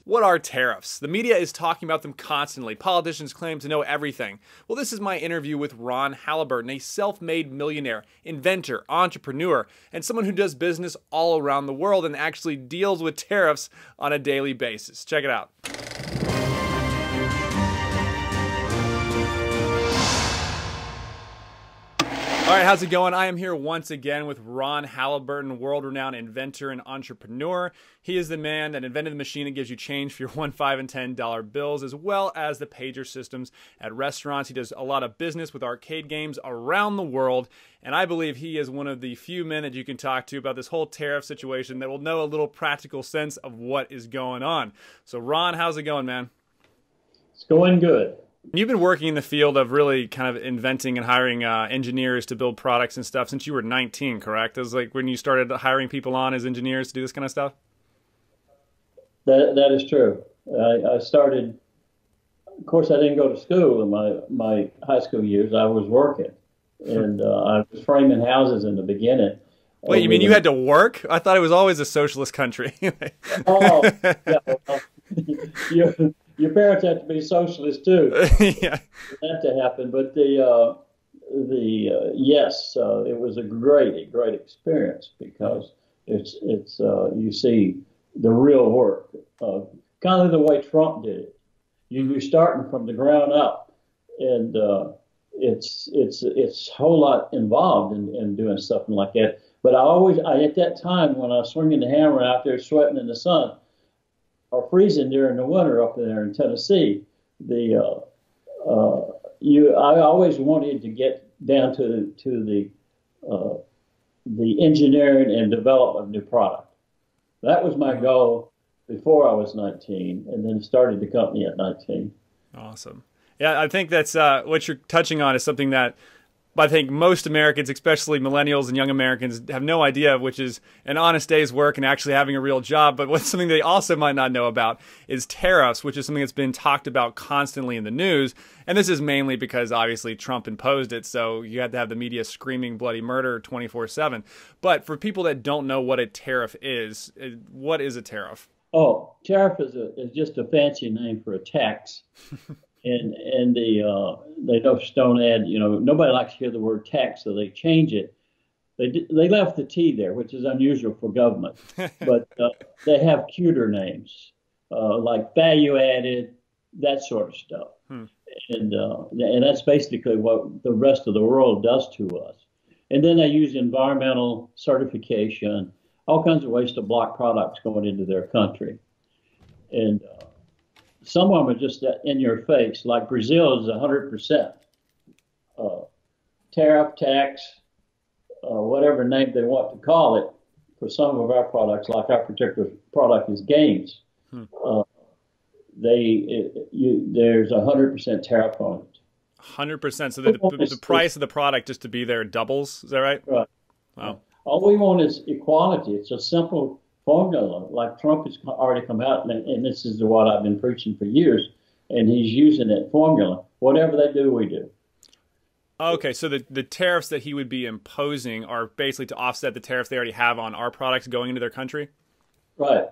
What are tariffs? The media is talking about them constantly. Politicians claim to know everything. Well, this is my interview with Ron Halliburton, a self-made millionaire, inventor, entrepreneur, and someone who does business all around the world and actually deals with tariffs on a daily basis. Check it out. All right, how's it going? I am here once again with Ron Halliburton, world-renowned inventor and entrepreneur. He is the man that invented the machine that gives you change for your $1, $5, and $10 bills, as well as the pager systems at restaurants. He does a lot of business with arcade games around the world, and I believe he is one of the few men that you can talk to about this whole tariff situation that will know a little practical sense of what is going on. So, Ron, how's it going, man? It's going good. You've been working in the field of really kind of inventing and hiring engineers to build products and stuff since you were 19, correct? It was like when you started hiring people on as engineers to do this kind of stuff? That is true. I started, of course, I didn't go to school in my high school years. I was working, and I was framing houses in the beginning. Wait, you mean you had to work? I thought it was always a socialist country. Oh, yeah. Well, your parents have to be socialist too. Yeah, for that to happen. But yes, it was a great experience because it's you see the real work, kind of the way Trump did it. You're starting from the ground up, and it's a whole lot involved in doing something like that. But I at that time when I was swinging the hammer out there sweating in the sun, or freezing during the winter up there in Tennessee, I always wanted to get down to the engineering and development of new product. That was my goal before I was 19, and then started the company at 19. Awesome. Yeah, I think that's what you're touching on is something that I think most Americans, especially millennials and young Americans, have no idea of, which is an honest day's work and actually having a real job. But what's something they also might not know about is tariffs, which is something that's been talked about constantly in the news. And this is mainly because obviously Trump imposed it, so you had to have the media screaming bloody murder 24/7. But for people that don't know what a tariff is, what is a tariff? Oh, tariff is just a fancy name for a tax. And they don't add, nobody likes to hear the word tax, so they change it. They left the T there, which is unusual for government, but they have cuter names like value added, that sort of stuff. And that's basically what the rest of the world does to us. And then they use environmental certification, all kinds of ways to block products going into their country. And some of them are just in your face, like Brazil is 100% tariff, tax, whatever name they want to call it. For some of our products, like our particular product is games, there's 100% tariff on it. 100%. So the price of the product just to be there doubles. Is that right? Right. Wow. All we want is equality. It's a simple formula, like Trump has already come out, and this is what I've been preaching for years, and he's using that formula. Whatever they do, we do. Okay, so the tariffs that he would be imposing are basically to offset the tariffs they already have on our products going into their country? Right.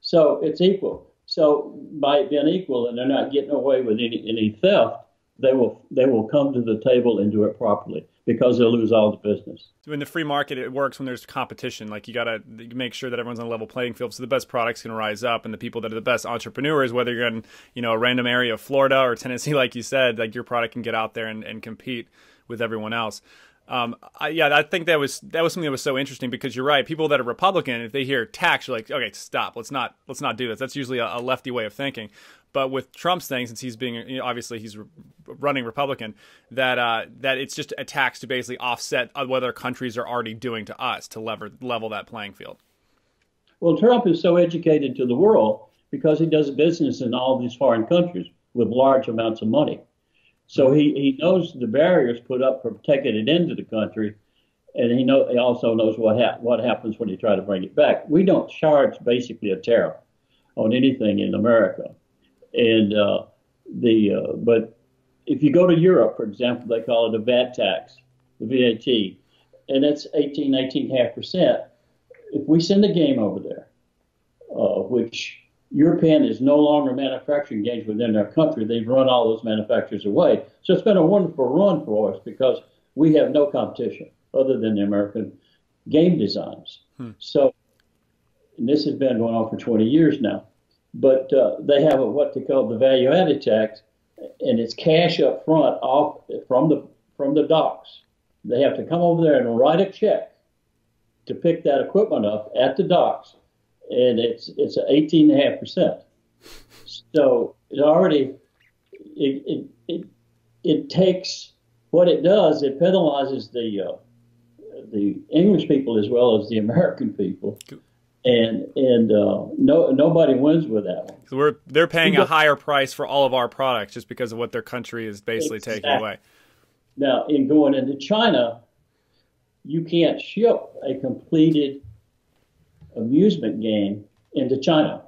So it's equal. So by it being equal and they're not getting away with any theft, they will come to the table and do it properly, because they'll lose all the business. So in the free market, it works when there's competition. Like you gotta make sure that everyone's on a level playing field, so the best products can rise up, and the people that are the best entrepreneurs, whether you're in a random area of Florida or Tennessee, like you said, like your product can get out there and compete with everyone else. I think that was something that was so interesting, because you're right. People that are Republican, if they hear tax, you're like, okay, stop. Let's not do this. That's usually a lefty way of thinking. But with Trump's thing, since he's being, obviously he's running Republican, that it's just a tax to basically offset what other countries are already doing to us to level that playing field. Well, Trump is so educated to the world because he does business in all these foreign countries with large amounts of money. So he knows the barriers put up for taking it into the country, and he also knows what happens when you try to bring it back. We don't charge basically a tariff on anything in America. And but if you go to Europe, for example, they call it a VAT tax, the VAT, and it's 18.5%. If we send a game over there, which European is no longer manufacturing games within their country. They've run all those manufacturers away. So it's been a wonderful run for us because we have no competition other than the American game designs. So, and this has been going on for 20 years now. But they have what they call the value-added tax, and it's cash up front off from the docks. They have to come over there and write a check to pick that equipment up at the docks, and it's 18.5%. So it already it takes what it does. It penalizes the English people as well as the American people. And nobody wins with that one. So they're paying a higher price for all of our products just because of what their country is basically taking away. Now, in going into China, you can't ship a completed amusement game into China.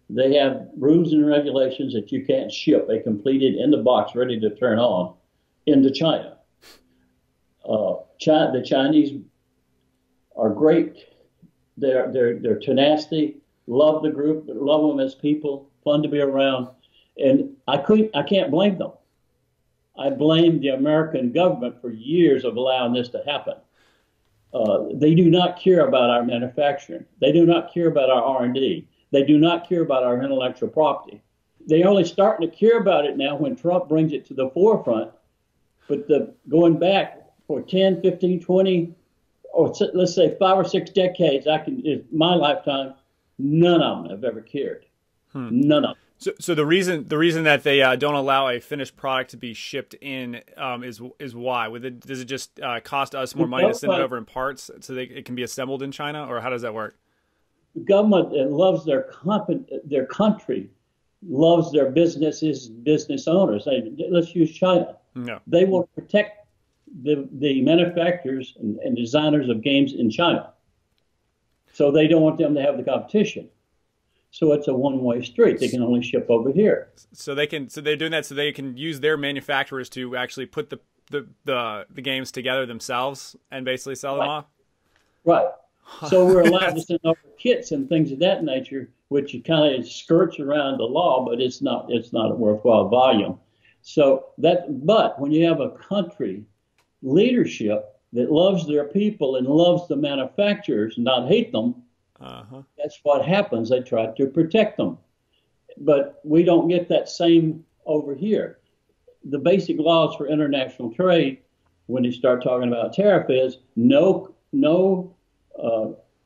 They have rules and regulations that you can't ship a completed in the box ready to turn on into China. The Chinese are great. They're tenacity, love the group, love them as people, fun to be around, and I can't blame them. I blame the American government for years of allowing this to happen. They do not care about our manufacturing. They do not care about our R&D. They do not care about our intellectual property. They're only starting to care about it now when Trump brings it to the forefront. But going back for 10, 15, 20, or let's say 5 or 6 decades, in my lifetime, none of them have ever cared. None of them. So the reason that they don't allow a finished product to be shipped in is why? Does it just cost us more money to send it over in parts so it can be assembled in China, or how does that work? The government loves their country, loves their business owners. Let's use China. No. They will protect the manufacturers and designers of games in China. So they don't want them to have the competition. So it's a one-way street. They can only ship over here. So they're doing that so they can use their manufacturers to actually put the games together themselves and basically sell them off? Right. So we're allowed to send over kits and things of that nature, which kind of skirts around the law, but it's not a worthwhile volume. But when you have a country leadership that loves their people and loves the manufacturers, not hate them, that's what happens. They try to protect them. But we don't get that same over here. The basic laws for international trade, when you start talking about tariff, is no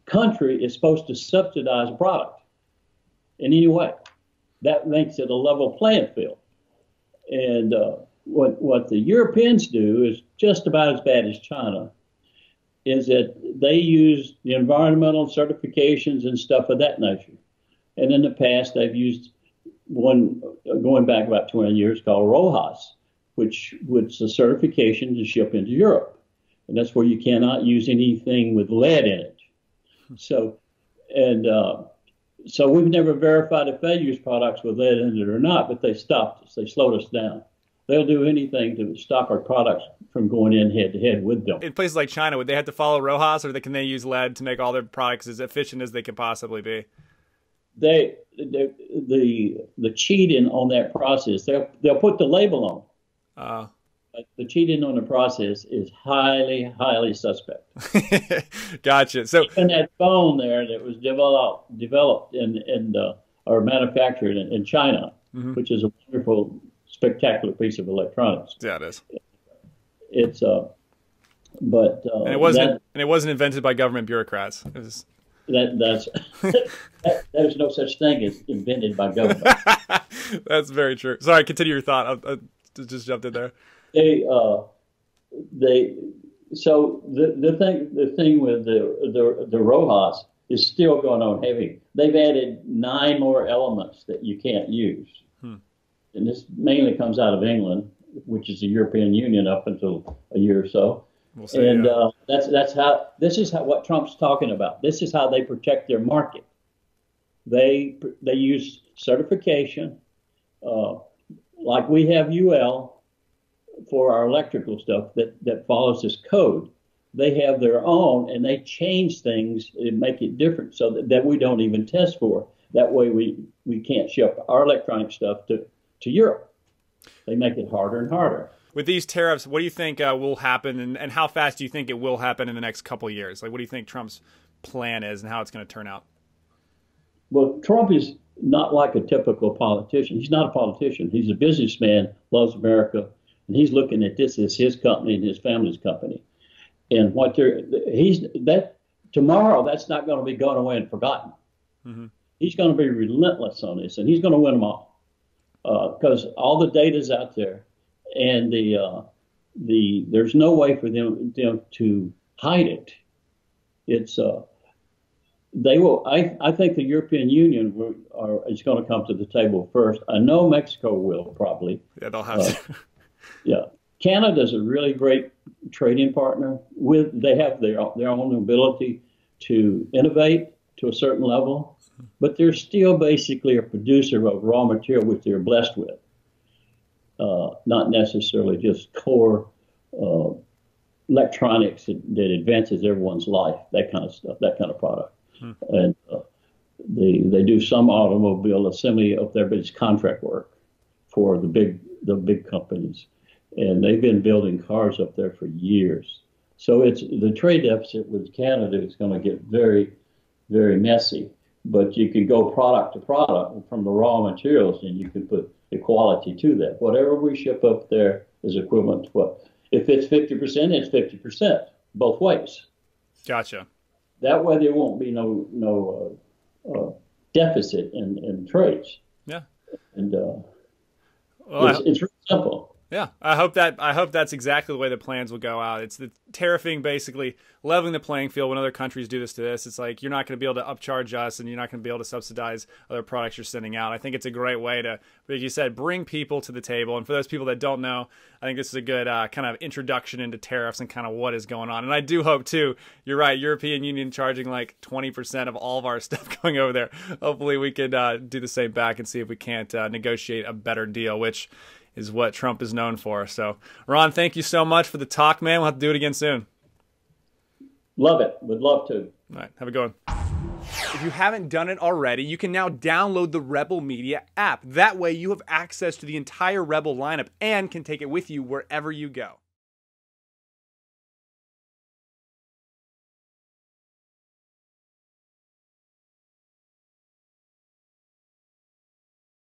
country is supposed to subsidize a product in any way. That makes it a level playing field. And what the Europeans do is just about as bad as China, is that they use the environmental certifications and stuff of that nature. And in the past, they've used one going back about 20 years called RoHS, which was a certification to ship into Europe. And that's where you cannot use anything with lead in it. So we've never verified if they use products with lead in it or not, but they stopped us. They slowed us down. They'll do anything to stop our products from going in head-to-head with them. In places like China, would they have to follow RoHS, or can they use lead to make all their products as efficient as they can possibly be? The cheating on that process, they'll put the label on. The cheating on the process is highly, highly suspect. Gotcha. So even that phone there that was developed or manufactured in China, which is a wonderful, spectacular piece of electronics. Yeah, it is. It's and it wasn't invented by government bureaucrats. It was... There's no such thing as invented by government. That's very true. Sorry, continue your thought. I just jumped in there. So the thing with the RoHS is still going on heavy. They've added 9 more elements that you can't use. And this mainly comes out of England, which is the European Union up until a year or so. We'll see, and this is what Trump's talking about. This is how they protect their market. They use certification, like we have UL for our electrical stuff that follows this code. They have their own, and they change things and make it different so that we don't even test for. That way we can't ship our electronic stuff to Europe. They make it harder and harder. With these tariffs, what do you think will happen, and how fast do you think it will happen in the next couple of years? Like, what do you think Trump's plan is and how it's going to turn out? Well, Trump is not like a typical politician. He's not a politician. He's a businessman, loves America, and he's looking at this as his company and his family's company. And tomorrow, that's not going to be gone away and forgotten. Mm-hmm. He's going to be relentless on this, and he's going to win them all because all the data's out there, and there's no way for them to hide it. It's they will. I think the European Union is going to come to the table first. I know Mexico will probably. Yeah, they'll have to. Yeah, Canada's a really great trading partner. They have their own ability to innovate to a certain level, but they're still basically a producer of raw material which they're blessed with, not necessarily just core electronics that advances everyone's life, that kind of stuff, that kind of product. And they do some automobile assembly up there, but it's contract work for the big companies, and they've been building cars up there for years. So it's the trade deficit with Canada is going to get very, very messy. But you can go product to product from the raw materials, and you can put equality to that. Whatever we ship up there is equivalent to what? If it's 50%, it's 50%, both ways. Gotcha. That way there won't be no deficit in trades. Yeah. And well, it's really simple. Yeah, I hope that's exactly the way the plans will go out. It's the tariffing, basically leveling the playing field. When other countries do this to this, it's like you're not going to be able to upcharge us, and you're not going to be able to subsidize other products you're sending out. I think it's a great way to, like you said, bring people to the table. And for those people that don't know, I think this is a good kind of introduction into tariffs and kind of what is going on. And I do hope too, you're right, European Union charging like 20% of all of our stuff going over there. Hopefully we could do the same back and see if we can't negotiate a better deal, which is what Trump is known for. So, Ron, thank you so much for the talk, man. We'll have to do it again soon. Love it. Would love to. All right. Have a good one. If you haven't done it already, you can now download the Rebel Media app. That way you have access to the entire Rebel lineup and can take it with you wherever you go.